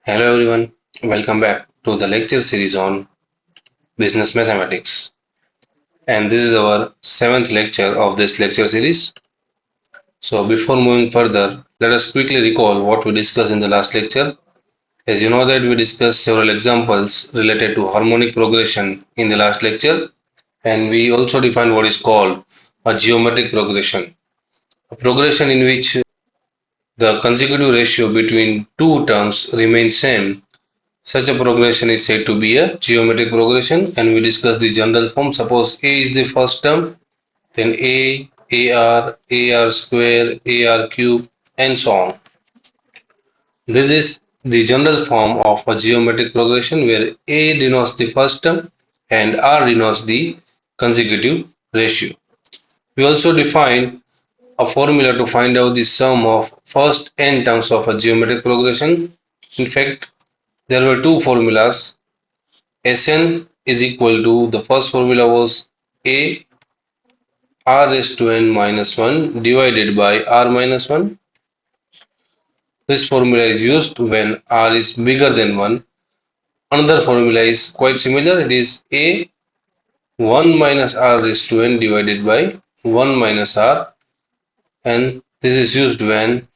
Hello everyone, welcome back to the lecture series on business mathematics. And this is our seventh lecture of this lecture series. So before moving further, let us quickly recall what we discussed in the last lecture. As you know that we discussed several examples related to harmonic progression in the last lecture, and we also defined what is called a geometric progression. A progression in which the consecutive ratio between two terms remains same. Such a progression is said to be a geometric progression, and we discuss the general form. Suppose A is the first term, then AR square, AR cube, and so on. This is the general form of a geometric progression where A denotes the first term and R denotes the consecutive ratio. We also define a formula to find out the sum of first n terms of a geometric progression. In fact, there were two formulas. Sn is equal to, the first formula was A r raised to n minus 1 divided by r minus 1. This formula is used when r is bigger than 1. Another formula is quite similar. It is A 1 minus r raised to n divided by 1 minus r, and this is used when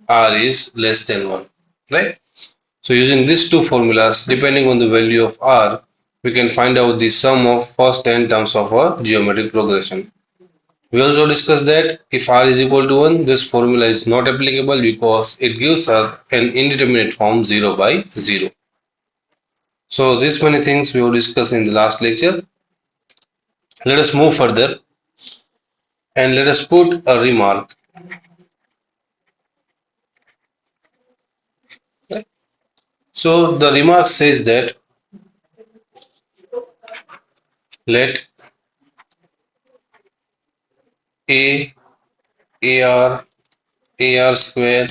r is less than 1. Right? So using these two formulas, depending on the value of r, we can find out the sum of first n terms of a geometric progression. We also discussed that if r is equal to 1, this formula is not applicable because it gives us an indeterminate form 0 by 0. So these many things we will discuss in the last lecture. Let us move further and let us put a remark. So the remark says that let a, ar, ar square,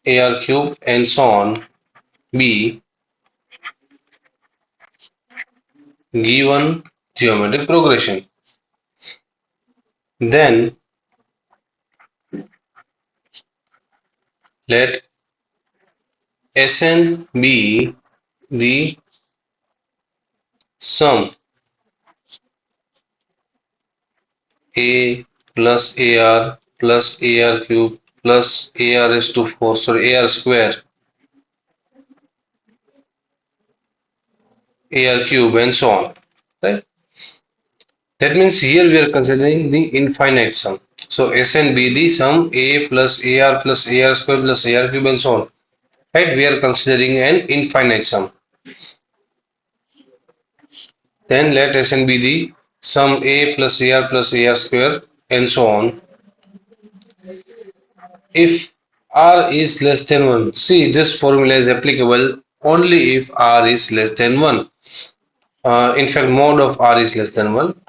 ar cube and so on be given geometric progression. Then let Sn be the sum a plus ar plus ar cube plus ar raised to 4, sorry, ar square, ar cube and so on. Right? That means here we are considering the infinite sum. So Sn be the sum a plus ar square plus ar cube and so on. Right? We are considering an infinite sum. Then let Sn be the sum a plus ar square and so on. If r is less than 1, see, this formula is applicable only if r is less than 1. In fact, mod of r is less than 1,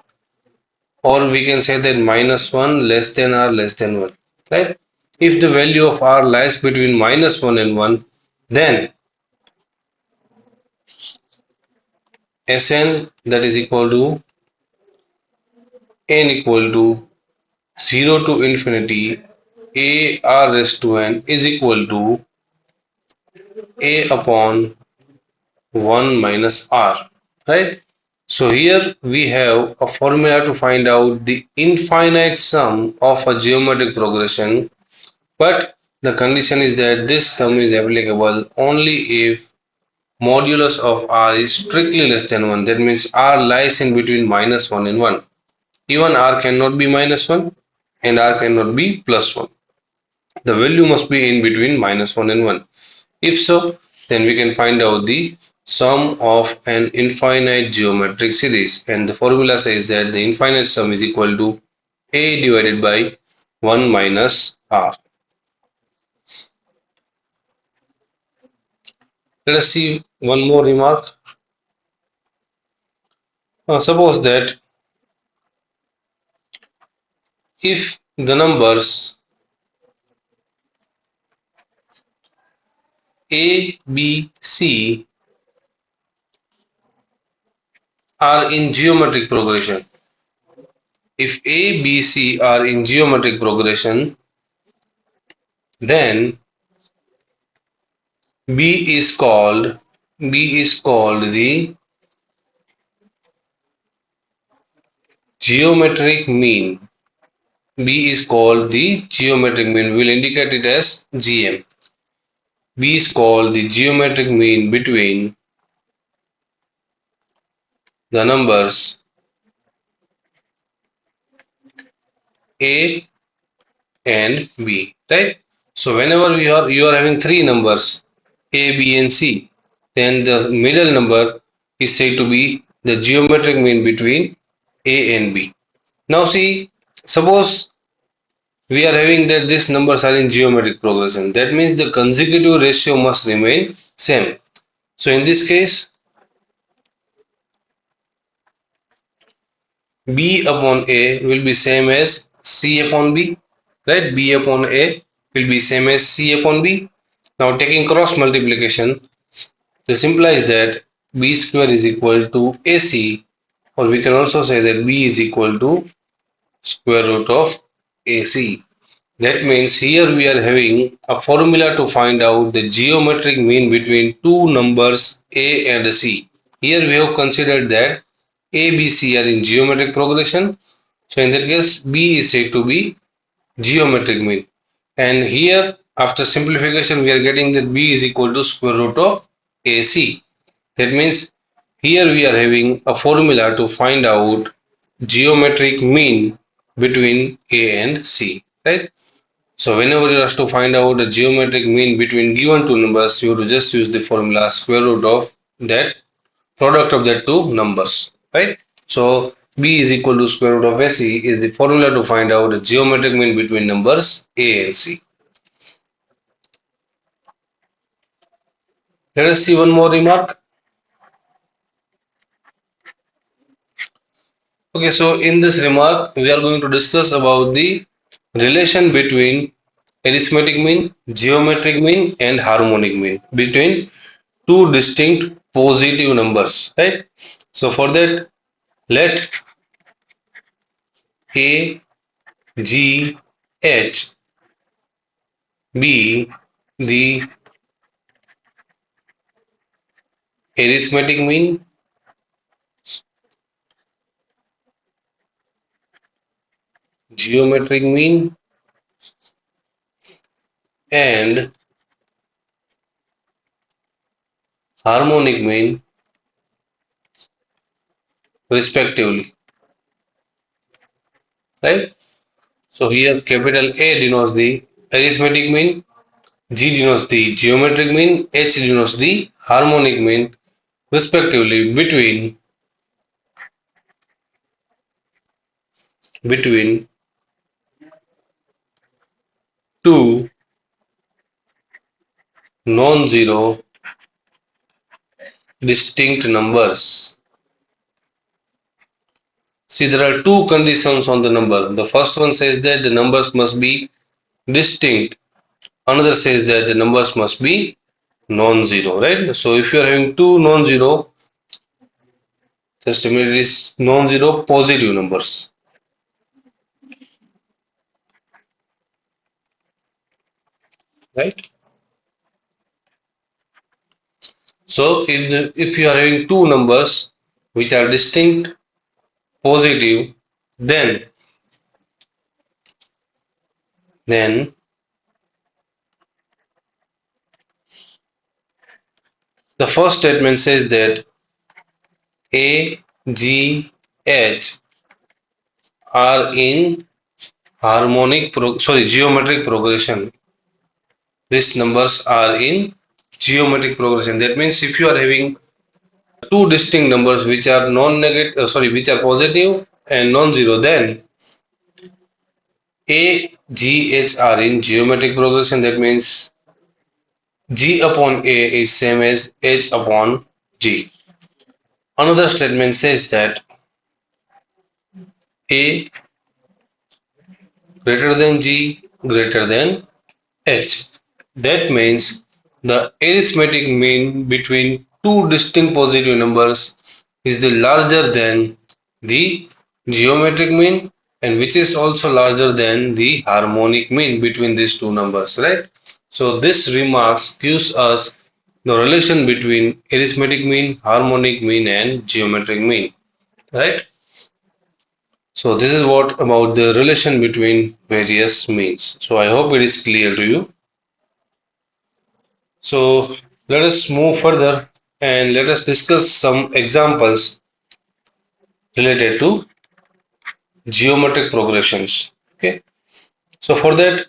or we can say that minus 1 less than r less than 1. Right? If the value of r lies between minus 1 and 1, then Sn, that is equal to n equal to 0 to infinity a r raised to n is equal to a upon 1 minus r. Right? So here we have a formula to find out the infinite sum of a geometric progression, but the condition is that this sum is applicable only if modulus of r is strictly less than 1. That means r lies in between minus 1 and 1. Even r cannot be minus 1 and r cannot be plus 1. The value must be in between minus 1 and 1. If so, then we can find out the sum of an infinite geometric series, and the formula says that the infinite sum is equal to a divided by 1 minus r. Let us see one more remark. Suppose that if the numbers a, b, c are in geometric progression, if a, b, c are in geometric progression, then B is called B is called the geometric mean. B is called the geometric mean. We'll indicate it as GM. B is called the geometric mean between the numbers A and B, right? So whenever you are having three numbers A, B, and C, then the middle number is said to be the geometric mean between A and B. Now see, suppose we are having that these numbers are in geometric progression. That means the consecutive ratio must remain same. So in this case, B upon A will be same as C upon B, right? B upon A will be same as C upon B. Now taking cross multiplication, this implies that B square is equal to AC, or we can also say that B is equal to square root of AC. That means here we are having a formula to find out the geometric mean between two numbers A and C. Here we have considered that A, B, C are in geometric progression. So in that case, B is said to be geometric mean. And here after simplification we are getting that B is equal to square root of AC. That means here we are having a formula to find out geometric mean between A and C, right? So whenever you have to find out the geometric mean between given two numbers, you have to just use the formula square root of that product of that two numbers, right? So B is equal to square root of AC is the formula to find out the geometric mean between numbers A and C. Let us see one more remark. Okay, so in this remark, we are going to discuss about the relation between arithmetic mean, geometric mean, and harmonic mean between two distinct positive numbers, right? So for that, let A, G, H be the arithmetic mean, geometric mean, and harmonic mean respectively, right? So here capital A denotes the arithmetic mean, G denotes the geometric mean, H denotes the harmonic mean respectively between two non-zero distinct numbers. See, there are two conditions on the number. The first one says that the numbers must be distinct. Another says that the numbers must be non-zero, right? So if you are having two non-zero, just a minute, it is non-zero positive numbers, right? So if you are having two numbers which are distinct positive, then then the first statement says that A, G, H are in geometric progression. These numbers are in geometric progression. That means if you are having two distinct numbers which are non-negative, which are positive and non-zero, then A, G, H are in geometric progression. That means G upon A is same as H upon G. Another statement says that A greater than G greater than H. That means the arithmetic mean between two distinct positive numbers is the larger than the geometric mean, and which is also larger than the harmonic mean between these two numbers, right? So this remarks gives us the relation between arithmetic mean, harmonic mean, and geometric mean, right? So this is what about the relation between various means. So I hope it is clear to you. So let us move further and let us discuss some examples related to geometric progressions. Okay. So for that,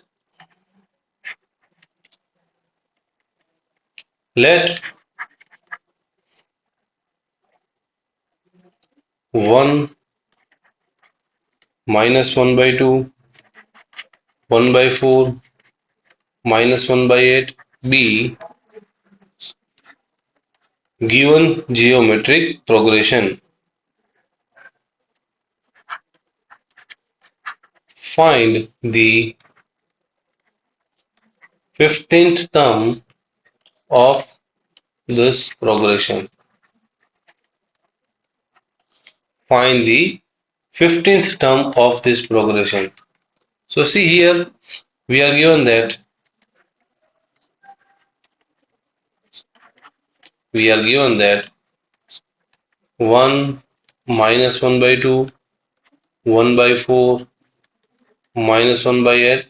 let 1 minus 1 by 2, 1 by 4, minus 1 by 8 be given geometric progression. Find the 15th term of this progression. Find the 15th term of this progression. So see here, we are given that we are given that 1 minus 1 by 2, 1 by 4, minus 1 by 8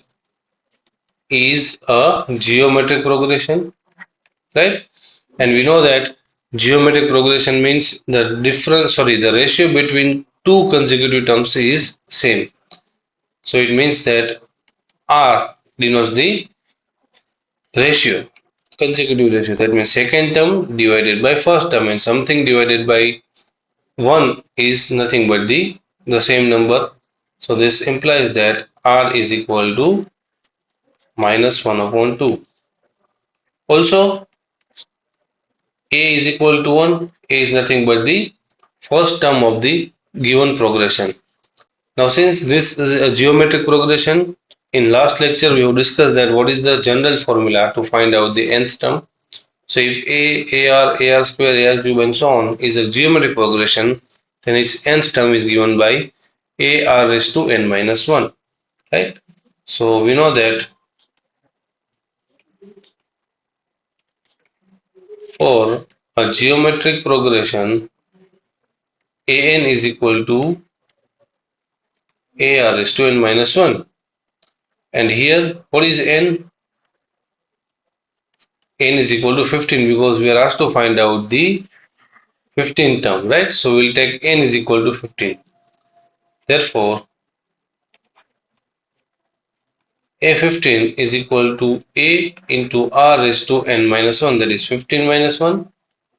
is a geometric progression, right? And we know that geometric progression means the difference, sorry, the ratio between two consecutive terms is same. So it means that R denotes the ratio, consecutive ratio. That means second term divided by first term, and something divided by 1 is nothing but the same number. So this implies that R is equal to minus 1 upon 2. Also, A is equal to 1. A is nothing but the first term of the given progression. Now, since this is a geometric progression, in last lecture we have discussed that what is the general formula to find out the nth term. So if AR square, AR cube and so on is a geometric progression, then its nth term is given by AR raised to n minus 1, right? So we know that for a geometric progression, AN is equal to AR raised to n minus 1. And here, what is n? N is equal to 15 because we are asked to find out the 15th term, right? So we'll take n is equal to 15. Therefore, A15 is equal to A into R raised to n minus 1, that is 15 minus 1.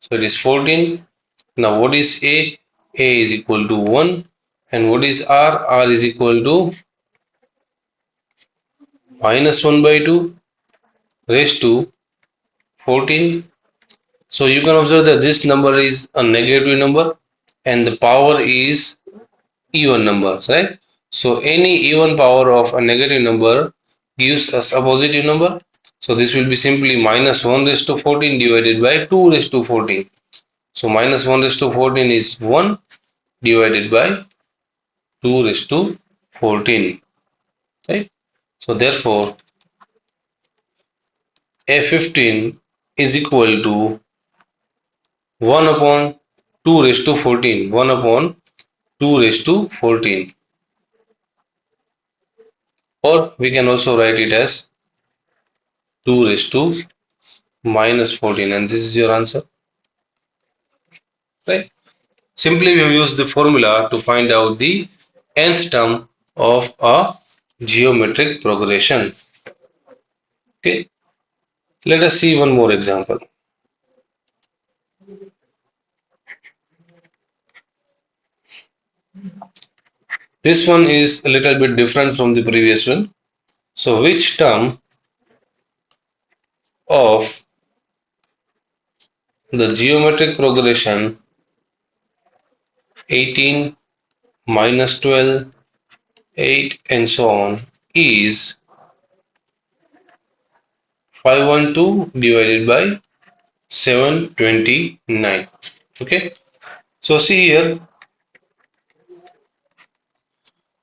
So it is 14. Now what is A? A is equal to 1. And what is R? R is equal to minus 1 by 2 raised to 14. So you can observe that this number is a negative number and the power is even numbers, right? So any even power of a negative number gives us a positive number. So this will be simply minus 1 raised to 14 divided by 2 raised to 14. So minus 1 raised to 14 is 1 divided by 2 raised to 14, right? So therefore A15 is equal to 1 upon 2 raised to 14, 1 upon 2 raised to 14, or we can also write it as 2 raised to minus 14, and this is your answer, right? Simply we have used the formula to find out the nth term of a geometric progression. Okay, let us see one more example. This one is a little bit different from the previous one. So which term of the geometric progression 18 minus 12, 8 and so on is 512 divided by 729? Okay, so see here,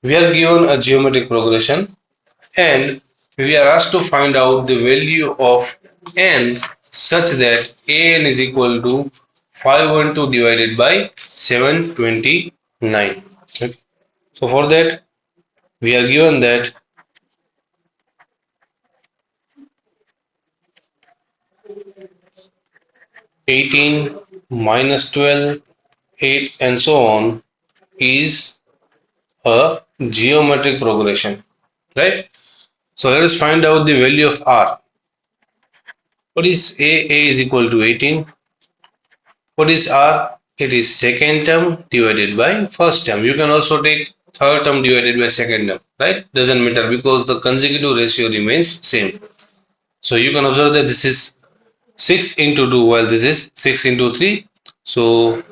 we are given a geometric progression and we are asked to find out the value of n such that an is equal to 512 divided by 729. Okay. So for that we are given that 18 minus 12, 8 and so on is a geometric progression, right? So let us find out the value of r. What is a? A is equal to 18. What is r? It is second term divided by first term. You can also take third term divided by second term, right? Doesn't matter because the consecutive ratio remains same. So you can observe that this is 6 into 2 while this is 6 into 3. So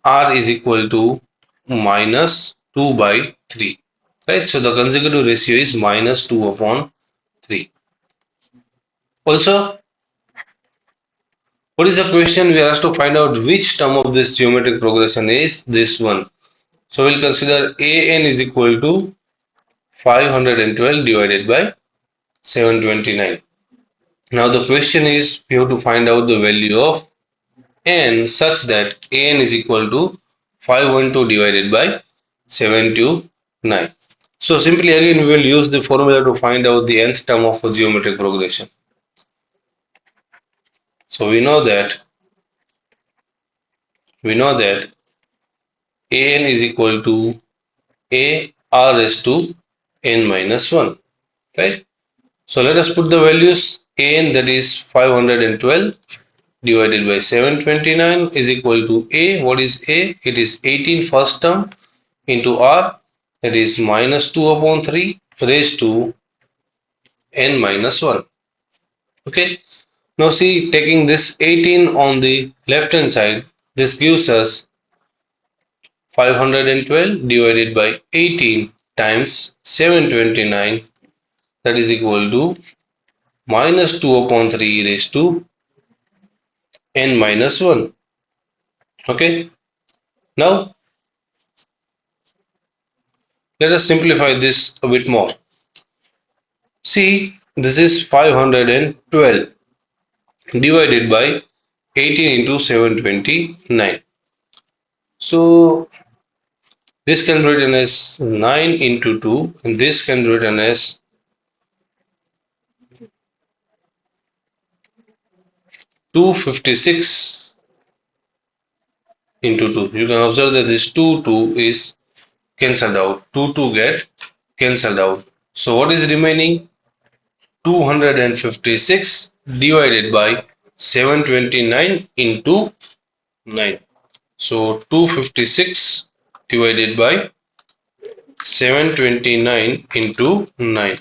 r is equal to minus 2 by 3, right? So the consecutive ratio is minus 2 upon 3. Also, what is the question? We are asked to find out which term of this geometric progression is this one. So we'll consider an is equal to 512 divided by 729. Now the question is we have to find out the value of n such that an is equal to 512 divided by 729. So simply again we will use the formula to find out the nth term of a geometric progression. So we know that an is equal to a r raised to n minus 1, right? So let us put the values. An, that is 512 divided by 729 is equal to a. What is a? It is 18 first term into r, that is minus 2 upon 3 raised to n minus 1. Okay. Now see, taking this 18 on the left hand side, this gives us 512 divided by 18 times 729, that is equal to minus 2 upon 3 raised to n minus 1. Okay. Now let us simplify this a bit more. See, this is 512 divided by 18 into 729. So this can be written as 9 into 2 and this can be written as 256 into 2. You can observe that this 2 is cancelled out. 2 get cancelled out. So what is remaining? 256 divided by 729 into 9. So 256 divided by 729 into 9.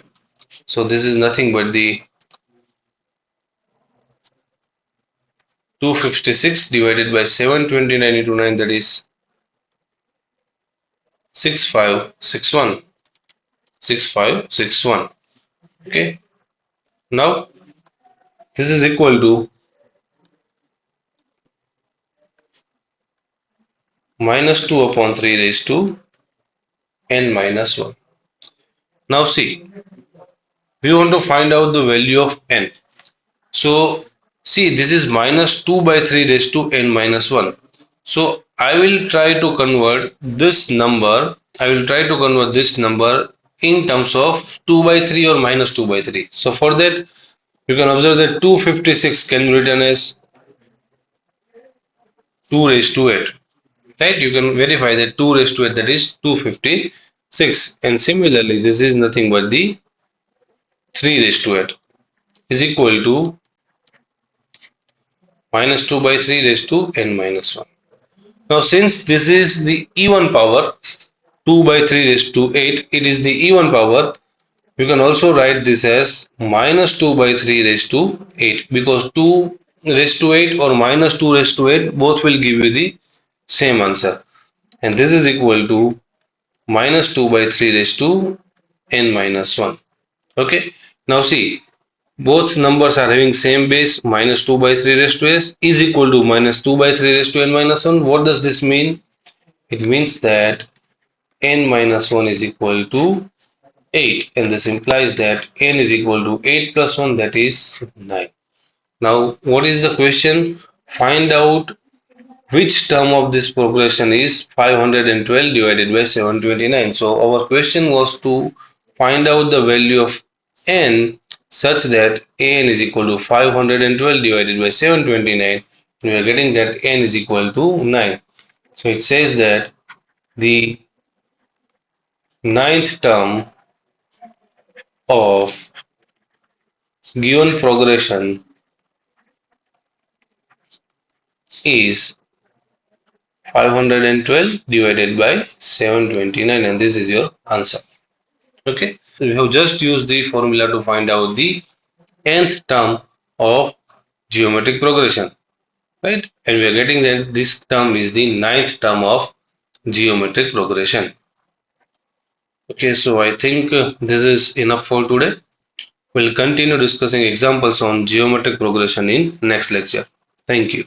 So this is nothing but the 256 divided by 729 into 9, that is 6561. 6561. Okay. Now this is equal to minus 2 upon 3 raised to n minus 1. Now see, we want to find out the value of n. So see, this is minus 2 by 3 raised to n minus 1. So I will try to convert this number in terms of 2 by 3 or minus 2 by 3. So for that, you can observe that 256 can be written as 2 raised to 8. Right? You can verify that 2 raised to 8, that is 256. And similarly, this is nothing but the 3 raised to 8 is equal to minus 2 by 3 raised to n minus 1. Now since this is the even power, 2 by 3 raised to 8, it is the even power. You can also write this as minus 2 by 3 raised to 8, because 2 raised to 8 or minus 2 raised to 8 both will give you the same answer. And this is equal to minus 2 by 3 raised to n minus 1. Okay. Now see, both numbers are having same base. Minus 2 by 3 raised to s is equal to minus 2 by 3 raised to n minus 1. What does this mean? It means that n minus 1 is equal to 8, and this implies that n is equal to 8 plus 1, that is 9. Now, what is the question? Find out which term of this progression is 512 divided by 729. So our question was to find out the value of n such that n is equal to 512 divided by 729. We are getting that n is equal to 9. So it says that the ninth term of given progression is 512 divided by 729, and this is your answer. Okay, we have just used the formula to find out the nth term of geometric progression, right? And we are getting that this term is the ninth term of geometric progression. Okay, so I think this is enough for today. We'll continue discussing examples on geometric progression in next lecture. Thank you.